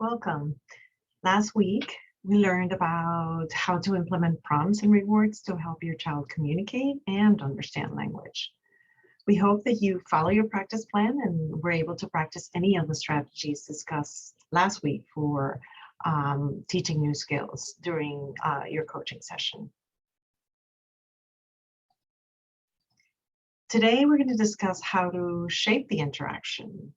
Welcome. Last week, we learned about how to implement prompts and rewards to help your child communicate and understand language. We hope that you follow your practice plan and were able to practice any of the strategies discussed last week for teaching new skills during your coaching session. Today, we're going to discuss how to shape the interaction.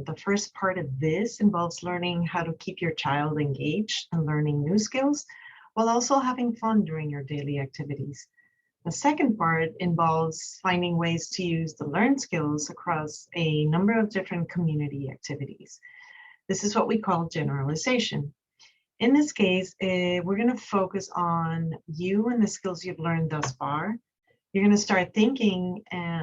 The first part of this involves learning how to keep your child engaged and learning new skills while also having fun during your daily activities. The second part involves finding ways to use the learned skills across a number of different community activities. This is what we call generalization. In this case, we're going to focus on you and the skills you've learned thus far. You're going to start thinking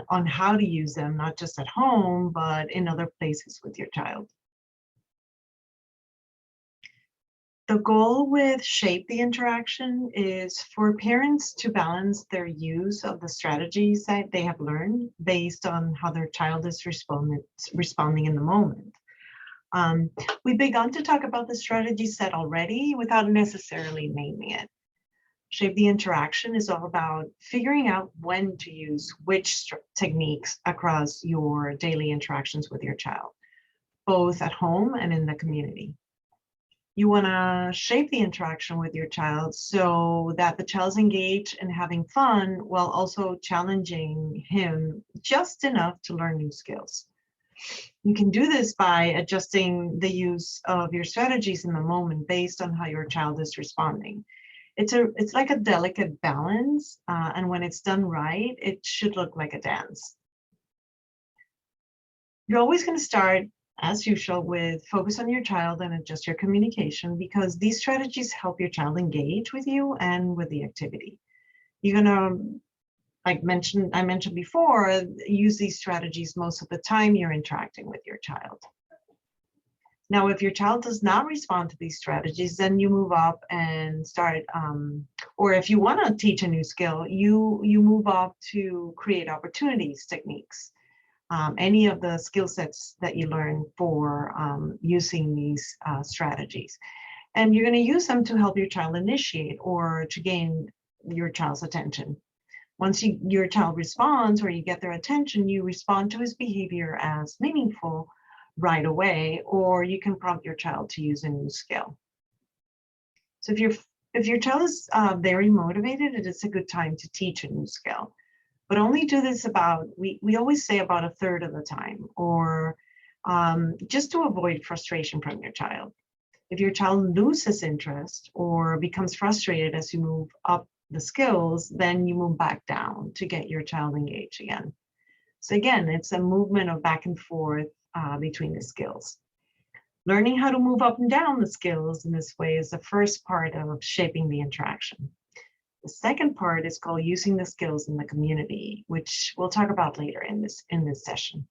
on how to use them, not just at home, but in other places with your child. The goal with Shape the Interaction is for parents to balance their use of the strategies that they have learned based on how their child is responding in the moment. We've begun to talk about the strategy set already without necessarily naming it. Shape the Interaction is all about figuring out when to use which techniques across your daily interactions with your child, both at home and in the community. You want to shape the interaction with your child so that the child's engaged and having fun while also challenging him just enough to learn new skills. You can do this by adjusting the use of your strategies in the moment based on how your child is responding. It's like a delicate balance, and when it's done right, it should look like a dance. You're always going to start, as usual, with focus on your child and adjust your communication, because these strategies help your child engage with you and with the activity. You're going to, I mentioned before, use these strategies most of the time you're interacting with your child. Now, if your child does not respond to these strategies, then you move up and start, or if you want to teach a new skill, you move up to create opportunities techniques. Any of the skill sets that you learn for using these strategies. And you're going to use them to help your child initiate or to gain your child's attention. Once your child responds or you get their attention, you respond to his behavior as meaningful right away, or you can prompt your child to use a new skill. So if your child is very motivated, it is a good time to teach a new skill. But only do this about, we always say about a third of the time, or just to avoid frustration from your child. If your child loses interest or becomes frustrated as you move up the skills, then you move back down to get your child engaged again. So again, it's a movement of back and forth between the skills. Learning how to move up and down the skills in this way is the first part of shaping the interaction. The second part is called using the skills in the community, which we'll talk about later in this session.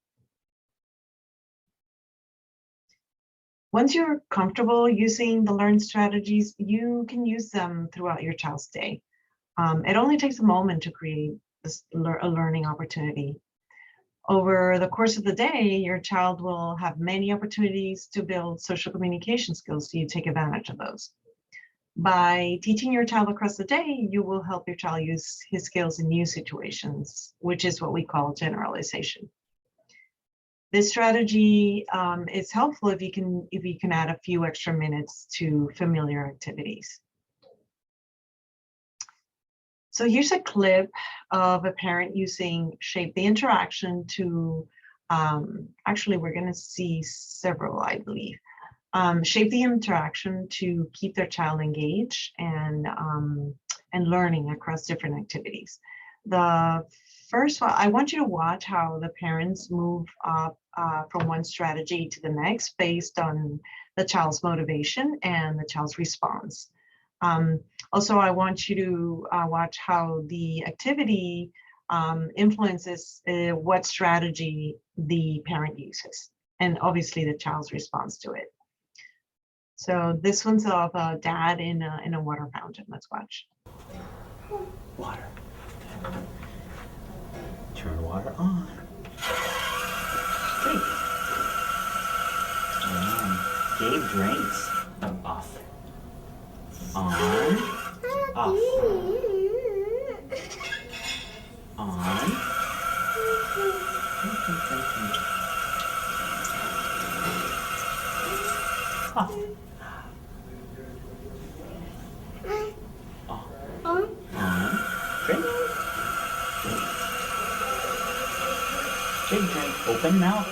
Once you're comfortable using the learned strategies, you can use them throughout your child's day. It only takes a moment to create a learning opportunity. Over the course of the day, your child will have many opportunities to build social communication skills, so you take advantage of those. By teaching your child across the day, you will help your child use his skills in new situations, which is what we call generalization. This strategy is helpful if you can add a few extra minutes to familiar activities. So here's a clip of a parent using Shape the Interaction to, actually we're going to see several, I believe. Shape the interaction to keep their child engaged and learning across different activities. The first one, I want you to watch how the parents move up from one strategy to the next based on the child's motivation and the child's response. Also, I want you to watch how the activity influences what strategy the parent uses, and obviously the child's response to it. So this one's of a dad in a water fountain. Let's watch. Water. Turn water on. Great. Gabe drinks. Off. On. Off. On. Off. On. Drink. Big drink. Open mouth.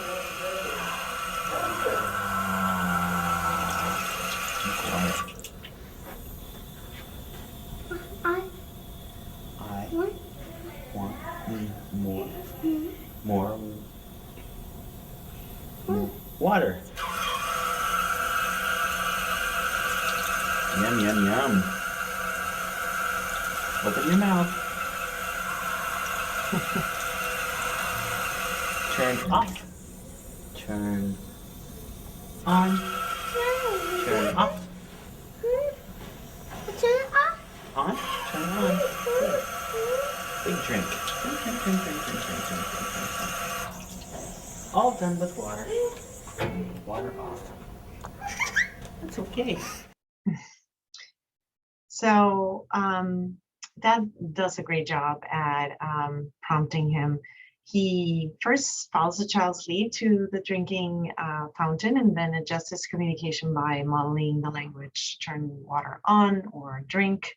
I want more water. Yum, yum, yum. Open your mouth. Turn off. Turn on. Turn off. Turn off. On. Turn on. Good. Big drink. Drink. All done with water. Water off. That's okay. So that does a great job at prompting him. He first follows the child's lead to the drinking fountain and then adjusts his communication by modeling the language, turn water on or drink.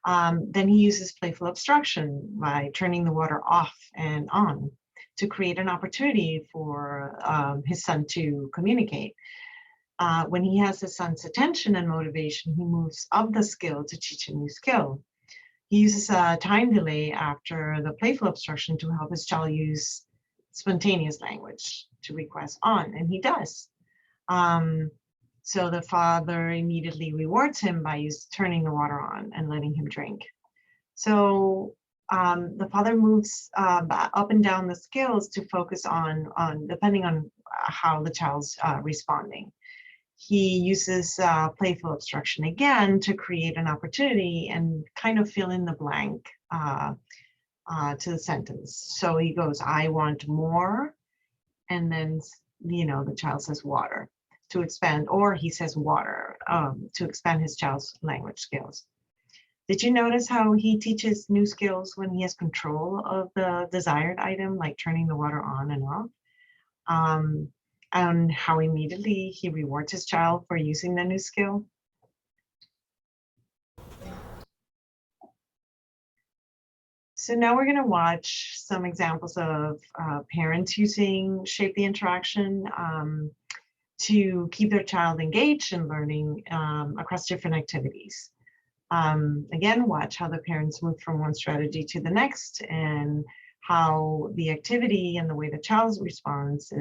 Then he uses playful obstruction by turning the water off and on to create an opportunity for his son to communicate. When he has his son's attention and motivation, he moves up the skill to teach a new skill. He uses a time delay after the playful obstruction to help his child use spontaneous language to request on, and he does. So the father immediately rewards him by turning the water on and letting him drink. So the father moves up and down the scales to focus on depending on how the child's responding. He uses playful obstruction again to create an opportunity and kind of fill in the blank to the sentence. So he goes, I want more, and then the child says water to expand, or he says water to expand his child's language skills. Did you notice how he teaches new skills when he has control of the desired item, like turning the water on and off? And how immediately he rewards his child for using the new skill? So now we're going to watch some examples of parents using Shape the Interaction to keep their child engaged in learning across different activities. Again, watch how the parents move from one strategy to the next and how the activity and the way the child responds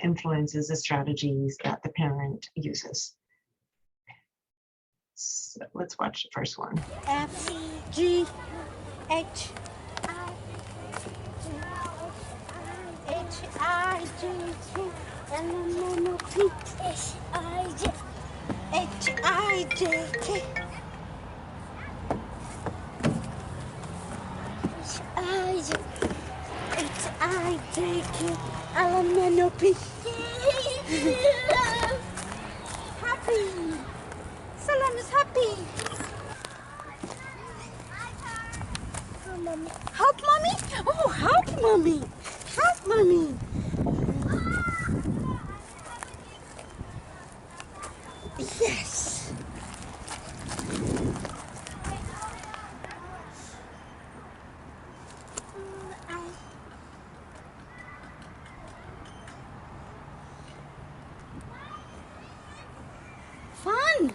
influences the strategies that the parent uses. So let's watch the first one. F G H I J K L M N O P S I J H I J K L-M-N-O-P. Happy. Salam is happy. Help mommy? Oh, help mommy. Help mommy. Yes. Fun.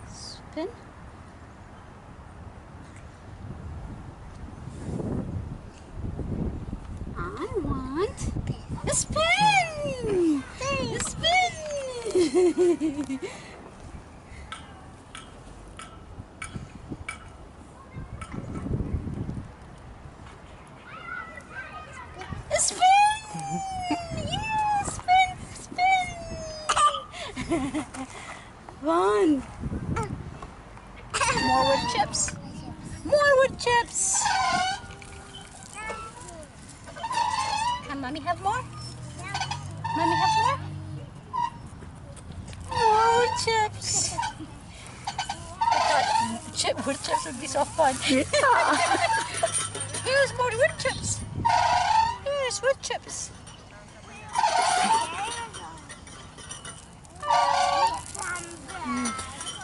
Spin. I want a spin. A spin. A spin. Yeah, spin, spin. Fun. More wood chips. More wood chips. Mommy have more? Mommy have more? More wood chips. I thought wood chips would be so fun. Here's more wood chips. Here's wood chips.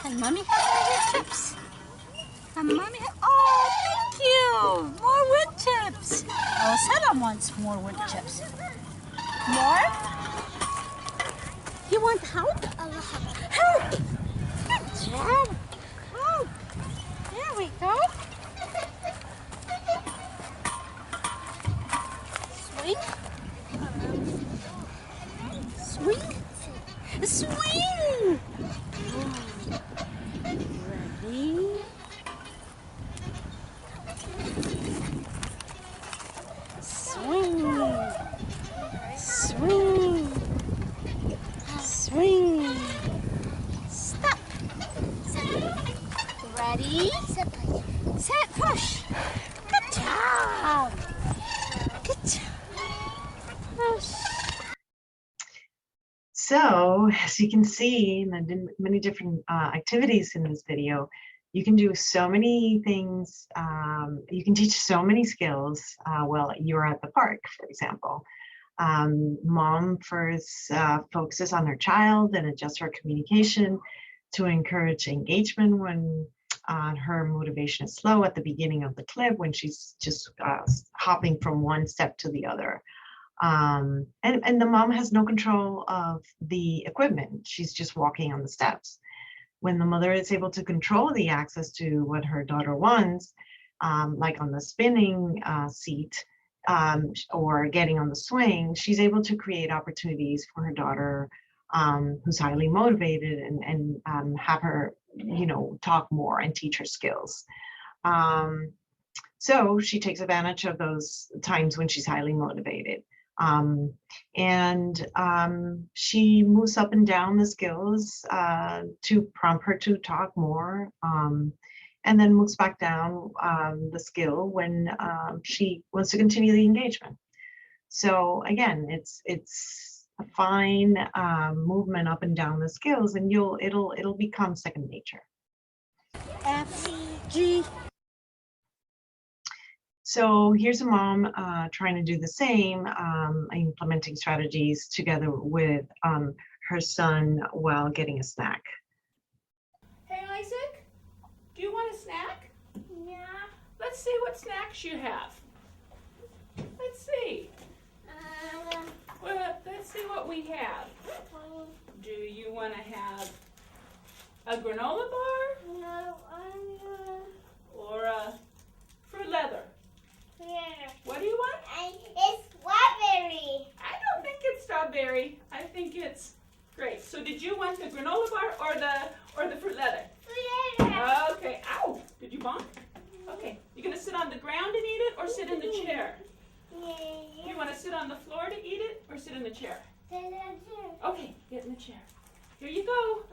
Can Mommy have more wood chips? Can Mommy have... Oh, thank you. More wood chips. Oh, Salam wants more wood chips. More? You want help? Help! Good job. Help. There we go. Swing. Swing. Swing. Ready? Swing. Swing. Swing. Stop. Ready? Set. Push. Good job. Good job. Push. So as you can see in the many different activities in this video, you can do so many things. You can teach so many skills while you're at the park, for example. Mom first focuses on her child and adjusts her communication to encourage engagement when her motivation is slow at the beginning of the clip, when she's just hopping from one step to the other. And the mom has no control of the equipment. She's just walking on the steps. When the mother is able to control the access to what her daughter wants, like on the spinning seat or getting on the swing, she's able to create opportunities for her daughter who's highly motivated and have her, talk more and teach her skills. So she takes advantage of those times when she's highly motivated. She moves up and down the skills to prompt her to talk more, and then moves back down the skill when she wants to continue the engagement. So again, it's a fine movement up and down the skills, and it'll become second nature. F, G. So here's a mom trying to do the same, implementing strategies together with her son while getting a snack. Hey, Isaac, do you want a snack? Yeah. Let's see what snacks you have. Let's see. Well, let's see what we have. Do you want to have a granola bar No, or a fruit leather? yeah. What do you want? It's strawberry. I don't think it's strawberry. I think it's grape. So did you want the granola bar or the fruit leather? Okay. Ow! Did you bump? Okay. You gonna sit on the ground and eat it or sit in the chair? You want to sit on the floor to eat it or sit in the chair? Okay, get in the chair. Here you go.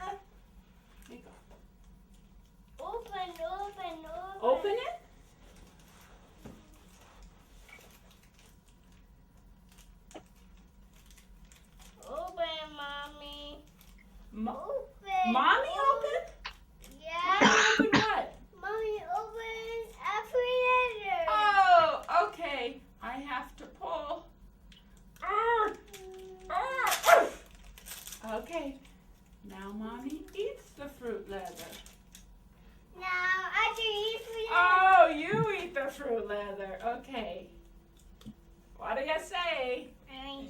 Here you go. Open it? Open, Mommy. Open. Mommy open? Yeah. Open what? Mommy, open a freezer. Oh, okay. I have to pull. Okay. Now Mommy eats the fruit leather. Now I can eat freezer. Oh, you eat the fruit leather. Okay. What do you say?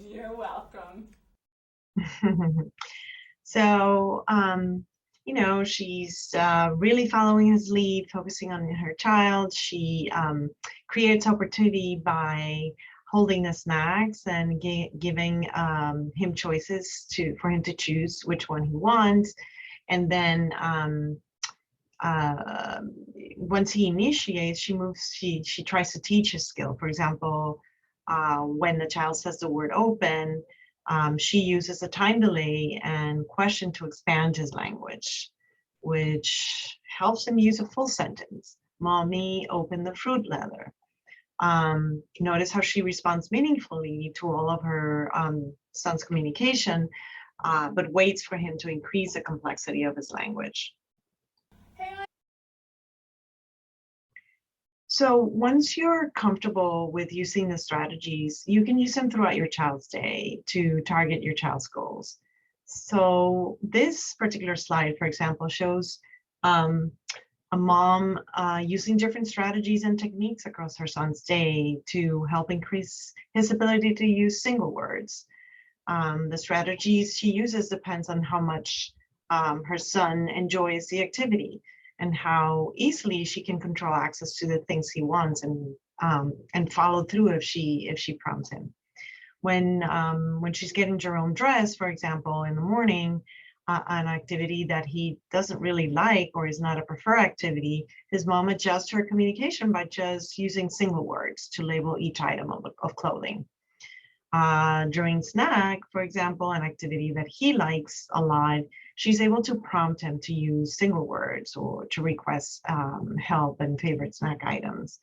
You're welcome. So, she's really following his lead, focusing on her child. She creates opportunity by holding the snacks and giving him choices for him to choose which one he wants. And then once he initiates, she tries to teach a skill. For example, when the child says the word open, she uses a time delay and question to expand his language, which helps him use a full sentence. Mommy opened the fruit leather. Notice how she responds meaningfully to all of her son's communication, but waits for him to increase the complexity of his language. So once you're comfortable with using the strategies, you can use them throughout your child's day to target your child's goals. So this particular slide, for example, shows a mom using different strategies and techniques across her son's day to help increase his ability to use single words. The strategies she uses depends on how much her son enjoys the activity and how easily she can control access to the things he wants and follow through if she prompts him. When she's getting Jerome dressed, for example, in the morning, an activity that he doesn't really like or is not a preferred activity, his mom adjusts her communication by just using single words to label each item of clothing. During snack, for example, an activity that he likes a lot, she's able to prompt him to use single words or to request help and favorite snack items.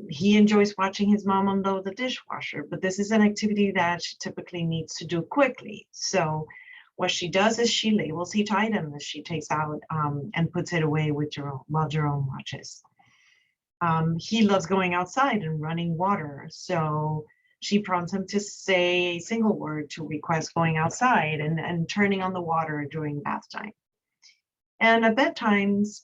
He enjoys watching his mom unload the dishwasher, but this is an activity that she typically needs to do quickly. So what she does is she labels each item that she takes out and puts it away with Jerome while Jerome watches. He loves going outside and running water, so she prompts him to say a single word to request going outside and turning on the water during bath time. And at bedtimes,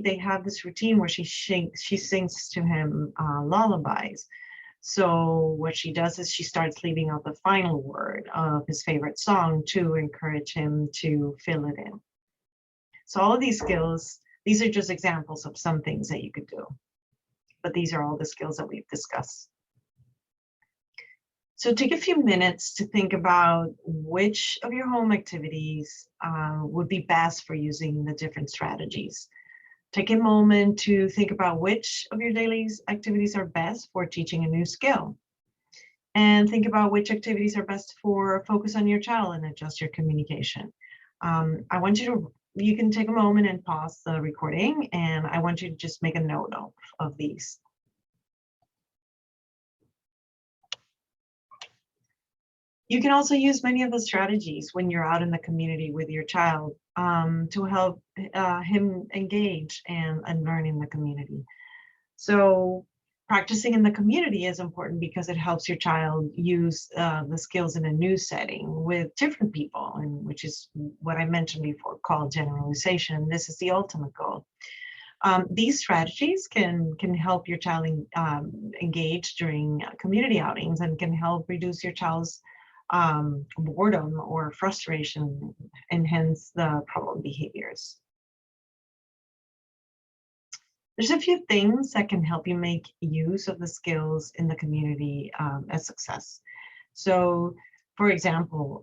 they have this routine where she sings to him lullabies. So what she does is she starts leaving out the final word of his favorite song to encourage him to fill it in. So all of these skills, these are just examples of some things that you could do, but these are all the skills that we've discussed. So take a few minutes to think about which of your home activities would be best for using the different strategies. Take a moment to think about which of your daily activities are best for teaching a new skill. And think about which activities are best for focus on your child and adjust your communication. I want you can take a moment and pause the recording, and I want you to just make a note of these. You can also use many of the strategies when you're out in the community with your child to help him engage and learn in the community. So practicing in the community is important because it helps your child use the skills in a new setting with different people, and which is what I mentioned before, called generalization. This is the ultimate goal. These strategies can help your child engage during community outings and can help reduce your child's boredom or frustration, and hence the problem behaviors. There's a few things that can help you make use of the skills in the community a success. So, for example,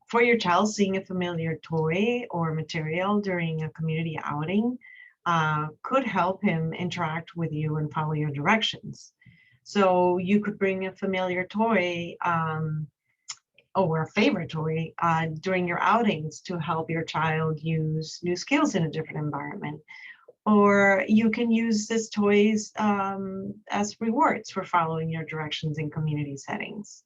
for your child, seeing a familiar toy or material during a community outing could help him interact with you and follow your directions. So you could bring a familiar toy or a favorite toy during your outings to help your child use new skills in a different environment. Or you can use these toys as rewards for following your directions in community settings.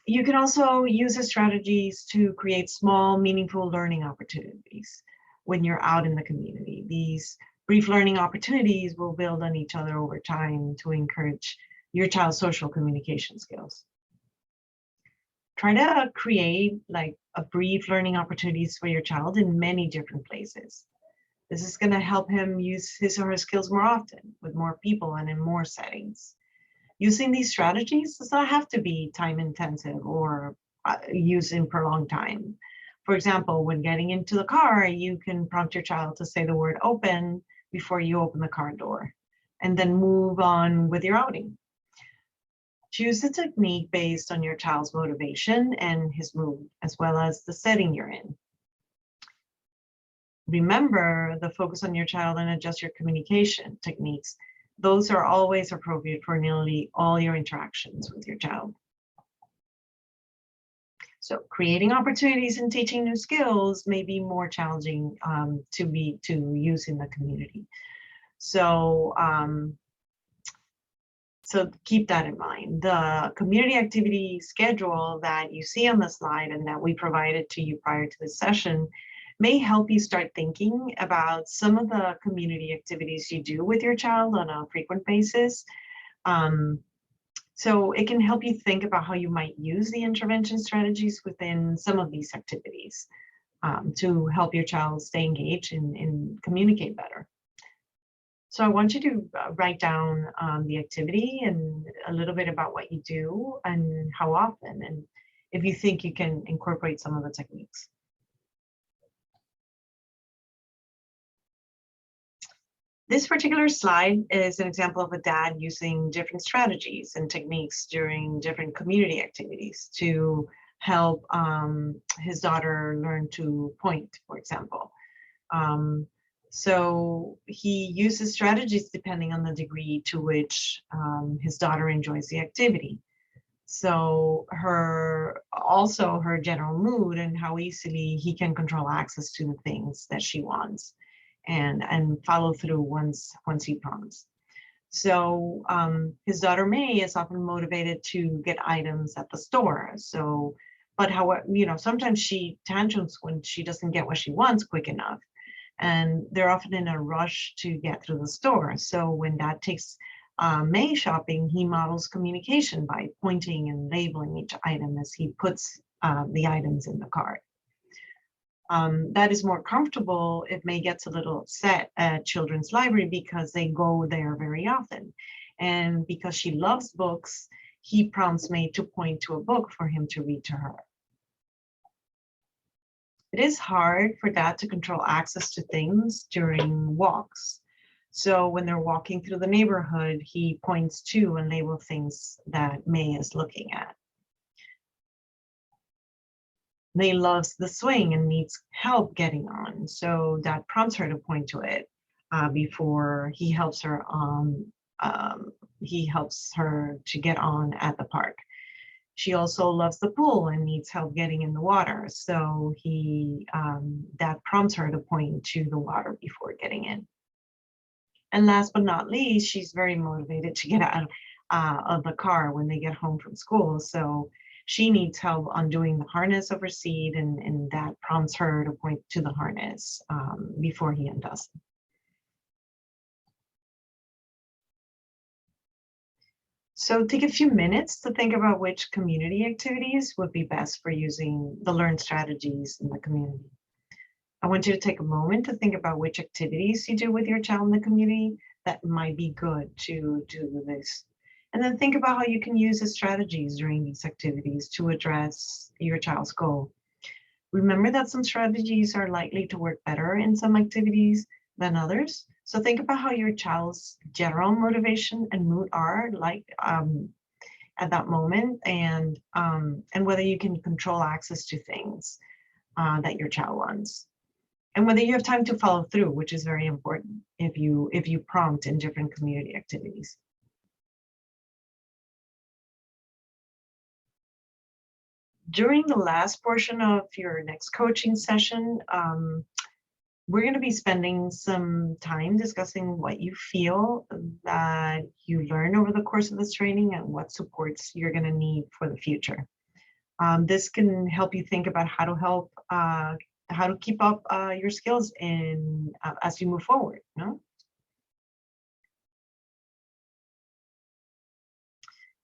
You can also use the strategies to create small, meaningful learning opportunities when you're out in the community. These brief learning opportunities will build on each other over time to encourage your child's social communication skills. Try to create like a brief learning opportunities for your child in many different places. This is going to help him use his or her skills more often with more people and in more settings. Using these strategies does not have to be time intensive or used in prolonged time. For example, when getting into the car, you can prompt your child to say the word open before you open the car door, and then move on with your outing. Choose a technique based on your child's motivation and his mood, as well as the setting you're in. Remember the focus on your child and adjust your communication techniques. Those are always appropriate for nearly all your interactions with your child. So creating opportunities and teaching new skills may be more challenging to use in the community. So So keep that in mind. The community activity schedule that you see on the slide and that we provided to you prior to this session may help you start thinking about some of the community activities you do with your child on a frequent basis. So it can help you think about how you might use the intervention strategies within some of these activities to help your child stay engaged and communicate better. So I want you to write down the activity and a little bit about what you do and how often, and if you think you can incorporate some of the techniques. This particular slide is an example of a dad using different strategies and techniques during different community activities to help his daughter learn to point, for example. So he uses strategies depending on the degree to which his daughter enjoys the activity. So her general mood and how easily he can control access to the things that she wants and follow through once he prompts. So his daughter May is often motivated to get items at the store. So, but however, sometimes she tantrums when she doesn't get what she wants quick enough. And they're often in a rush to get through the store. So when Dad takes May shopping, he models communication by pointing and labeling each item as he puts the items in the cart. That is more comfortable if May gets a little upset at Children's Library because they go there very often. And because she loves books, he prompts May to point to a book for him to read to her. It is hard for Dad to control access to things during walks. So when they're walking through the neighborhood, he points to and labels things that May is looking at. May loves the swing and needs help getting on. So Dad prompts her to point to it before he helps her to get on at the park. She also loves the pool and needs help getting in the water. So Dad prompts her to point to the water before getting in. And last but not least, she's very motivated to get out of the car when they get home from school. So she needs help undoing the harness of her seat, and Dad prompts her to point to the harness before he undoes it. So take a few minutes to think about which community activities would be best for using the learned strategies in the community. I want you to take a moment to think about which activities you do with your child in the community that might be good to do this. And then think about how you can use the strategies during these activities to address your child's goal. Remember that some strategies are likely to work better in some activities than others. So think about how your child's general motivation and mood are like at that moment, and whether you can control access to things that your child wants. And whether you have time to follow through, which is very important if you prompt in different community activities. During the last portion of your next coaching session, we're going to be spending some time discussing what you feel that you learned over the course of this training and what supports you're going to need for the future. This can help you think about how to keep up your skills as you move forward.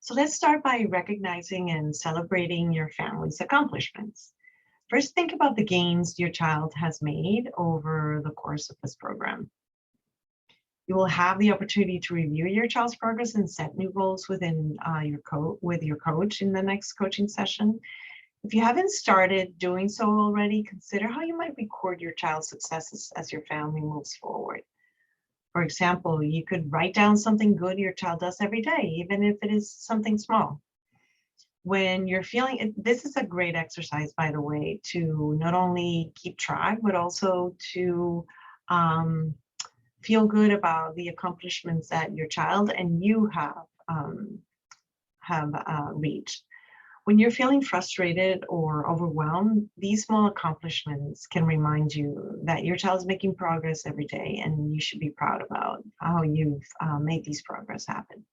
So let's start by recognizing and celebrating your family's accomplishments. First, think about the gains your child has made over the course of this program. You will have the opportunity to review your child's progress and set new goals within with your coach in the next coaching session. If you haven't started doing so already, consider how you might record your child's successes as your family moves forward. For example, you could write down something good your child does every day, even if it is something small. When you're feeling it, this is a great exercise, by the way, to not only keep track, but also to feel good about the accomplishments that your child and you have reached. When you're feeling frustrated or overwhelmed, these small accomplishments can remind you that your child's making progress every day, and you should be proud about how you've made these progress happen.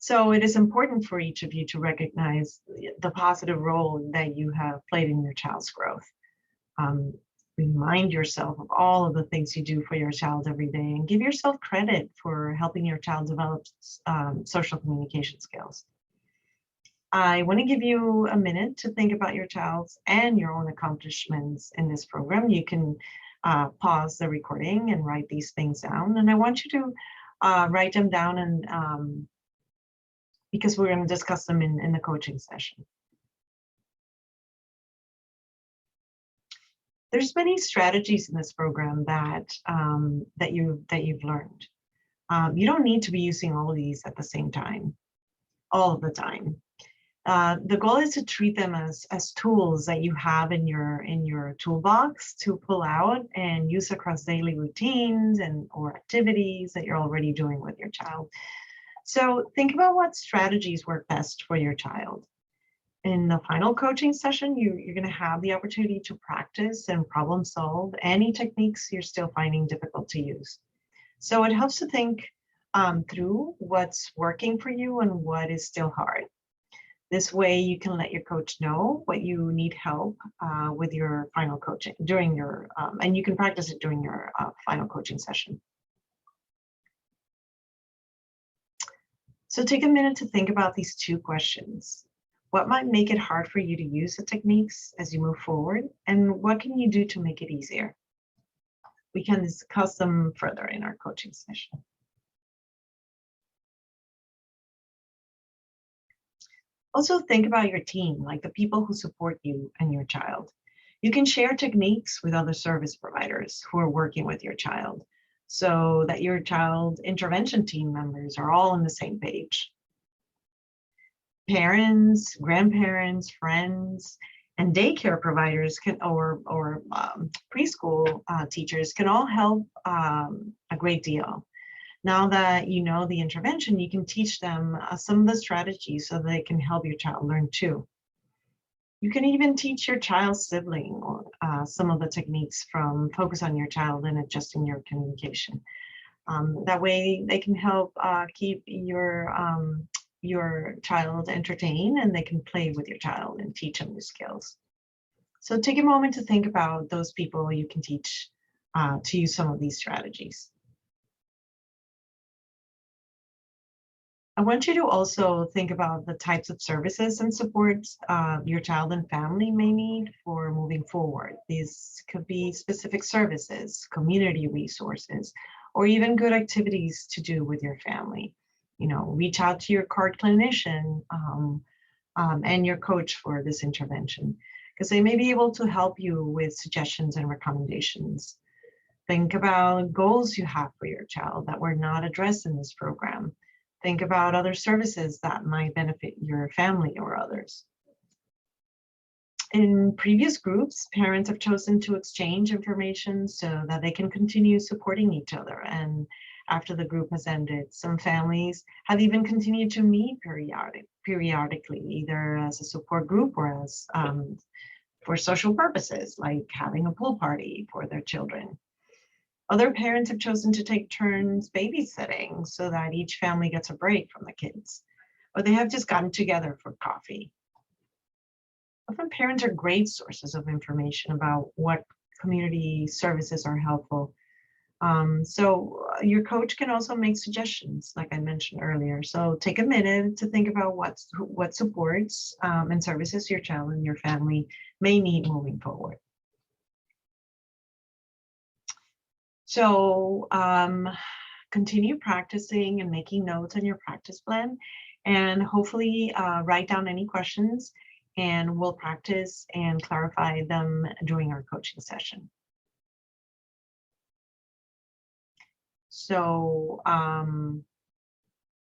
So it is important for each of you to recognize the positive role that you have played in your child's growth. Remind yourself of all of the things you do for your child every day, and give yourself credit for helping your child develop social communication skills. I want to give you a minute to think about your child's and your own accomplishments in this program. You can pause the recording and write these things down. And I want you to write them down, and because we're going to discuss them in the coaching session. There's many strategies in this program that you've learned. You don't need to be using all of these at the same time, all of the time. The goal is to treat them as tools that you have in your toolbox to pull out and use across daily routines or activities that you're already doing with your child. So think about what strategies work best for your child. In the final coaching session, you're going to have the opportunity to practice and problem solve any techniques you're still finding difficult to use. So it helps to think through what's working for you and what is still hard. This way you can let your coach know what you need help with your final coaching during your, and you can practice it during your final coaching session. So take a minute to think about these two questions. What might make it hard for you to use the techniques as you move forward? And what can you do to make it easier? We can discuss them further in our coaching session. Also think about your team, like the people who support you and your child. You can share techniques with other service providers who are working with your child so that your child intervention team members are all on the same page. Parents, grandparents, friends, and daycare providers can, or preschool teachers can all help a great deal. Now that you know the intervention, you can teach them some of the strategies so they can help your child learn too. You can even teach your child's sibling or some of the techniques from Focus on Your Child and Adjusting Your Communication. That way they can help keep your child entertained, and they can play with your child and teach them new skills. So take a moment to think about those people you can teach to use some of these strategies. I want you to also think about the types of services and supports your child and family may need for moving forward. These could be specific services, community resources, or even good activities to do with your family. You know, reach out to your CARD clinician and your coach for this intervention, because they may be able to help you with suggestions and recommendations. Think about goals you have for your child that were not addressed in this program. Think about other services that might benefit your family or others. In previous groups, parents have chosen to exchange information so that they can continue supporting each other. And after the group has ended, some families have even continued to meet periodically, either as a support group or as for social purposes, like having a pool party for their children. Other parents have chosen to take turns babysitting so that each family gets a break from the kids, or they have just gotten together for coffee. Often parents are great sources of information about what community services are helpful. So your coach can also make suggestions, like I mentioned earlier. So take a minute to think about what supports and services your child and your family may need moving forward. So continue practicing and making notes on your practice plan, and hopefully write down any questions, and we'll practice and clarify them during our coaching session. So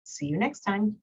see you next time.